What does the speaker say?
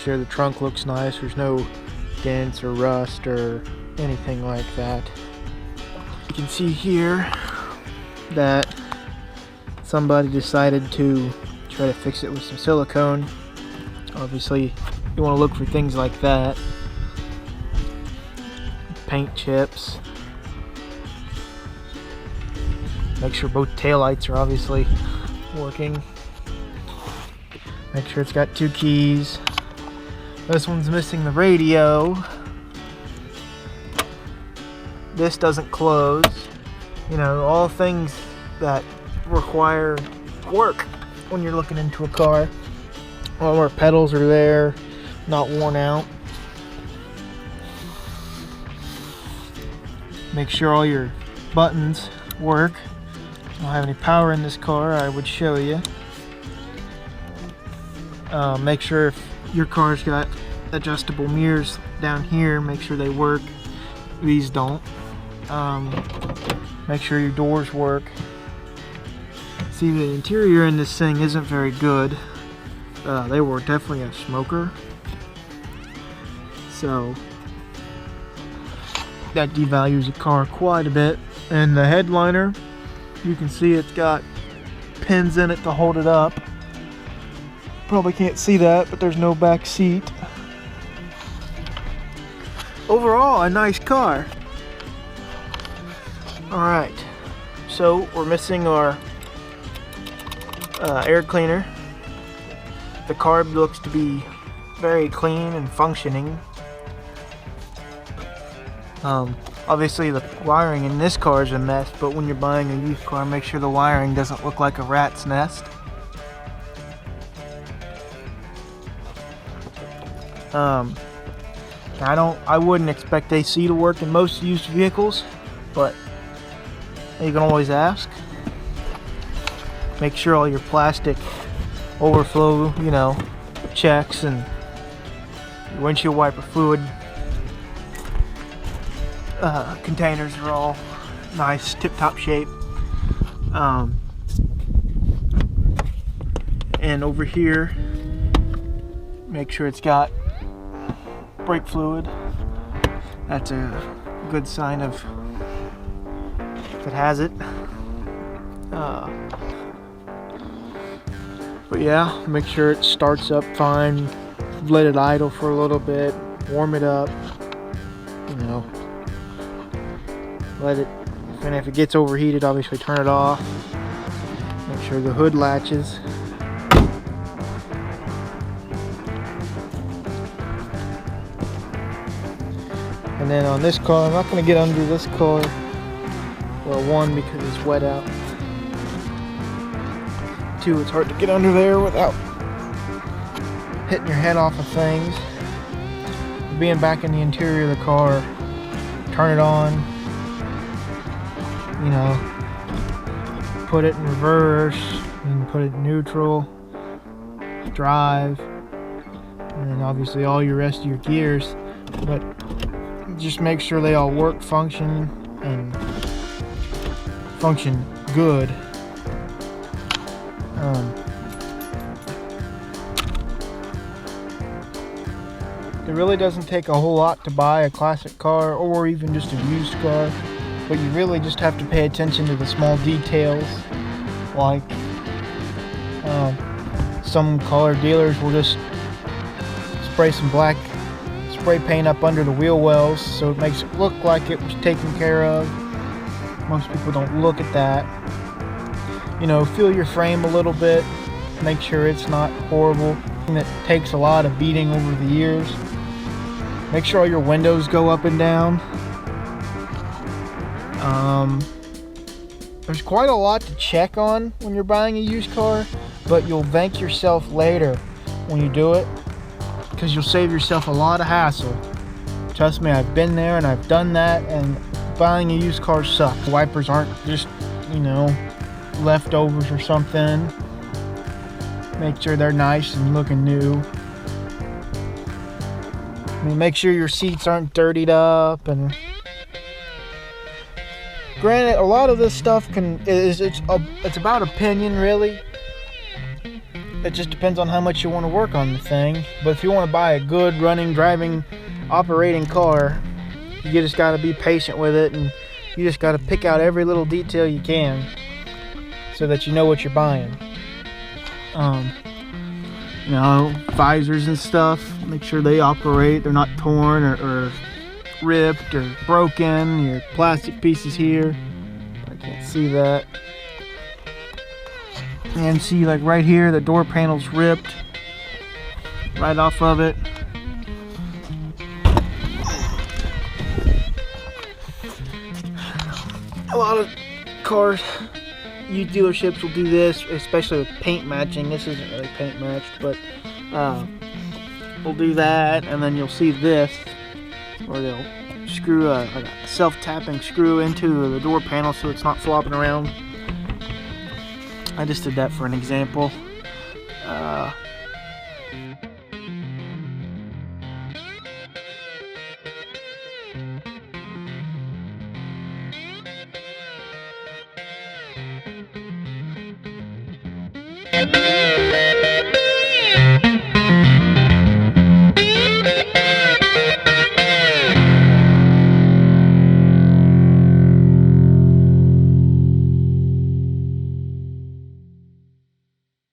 sure the trunk looks nice. There's no dents or rust or anything like that. You can see here that somebody decided to try to fix it with some silicone. Obviously, you want to look for things like that. Paint chips. Make sure both taillights are obviously working. Make sure it's got 2 keys. This one's missing the radio. This doesn't close. You know, all things that require work when you're looking into a car. All our pedals are there, not worn out. Make sure all your buttons work. I don't have any power in this car, I would show you. Make sure if your car's got adjustable mirrors down here, make sure they work. These don't. Make sure your doors work. See, the interior in this thing isn't very good. They were definitely a smoker, so that devalues the car quite a bit. And the headliner, you can see it's got pins in it to hold it up. Probably can't see that, but there's no back seat. Overall, a nice car. Alright, so we're missing our air cleaner. The carb looks to be very clean and functioning. Obviously the wiring in this car is a mess, but when you're buying a used car, make sure the wiring doesn't look like a rat's nest. I wouldn't expect AC to work in most used vehicles, but you can always ask. Make sure all your plastic overflow, you know, checks, and your windshield wiper fluid containers are all nice, tip-top shape. And over here, make sure it's got brake fluid. That's a good sign of if it has it. But yeah, make sure it starts up fine. Let it idle for a little bit. Warm it up. You know, let it. And if it gets overheated, obviously turn it off. Make sure the hood latches. And then on this car, I'm not going to get under this car. Well, 1, because it's wet out. 2, it's hard to get under there without hitting your head off of things. Being back in the interior of the car, turn it on, you know, put it in reverse, and put it in neutral, drive, and then obviously all your rest of your gears. But just make sure they all work, function, and function good. It really doesn't take a whole lot to buy a classic car or even just a used car, but you really just have to pay attention to the small details, like some car dealers will just spray some black spray paint up under the wheel wells so it makes it look like it was taken care of. Most people don't look at that. You know, feel your frame a little bit, make sure it's not horrible. That takes a lot of beating over the years. Make sure all your windows go up and down. There's quite a lot to check on when you're buying a used car, but you'll thank yourself later when you do it, because you'll save yourself a lot of hassle. Trust me, I've been there and I've done that, and buying a used car sucks. Wipers aren't just, you know, leftovers or something. Make sure they're nice and looking new. I mean, make sure your seats aren't dirtied up. And granted, a lot of this stuff it's about opinion, really. it just depends on how much you want to work on the thing. But if you want to buy a good running, driving, operating car, you just got to be patient with it, and you just got to pick out every little detail you can so that you know what you're buying. You know, visors and stuff, make sure they operate, they're not torn or ripped or broken. Your plastic pieces here, I can't see that. And see, like right here, the door panel's ripped right off of it. A lot of cars, used dealerships will do this, especially with paint matching. This isn't really paint matched, but we'll do that, and then you'll see this, where they'll screw a self-tapping screw into the door panel so it's not flopping around. I just did that for an example.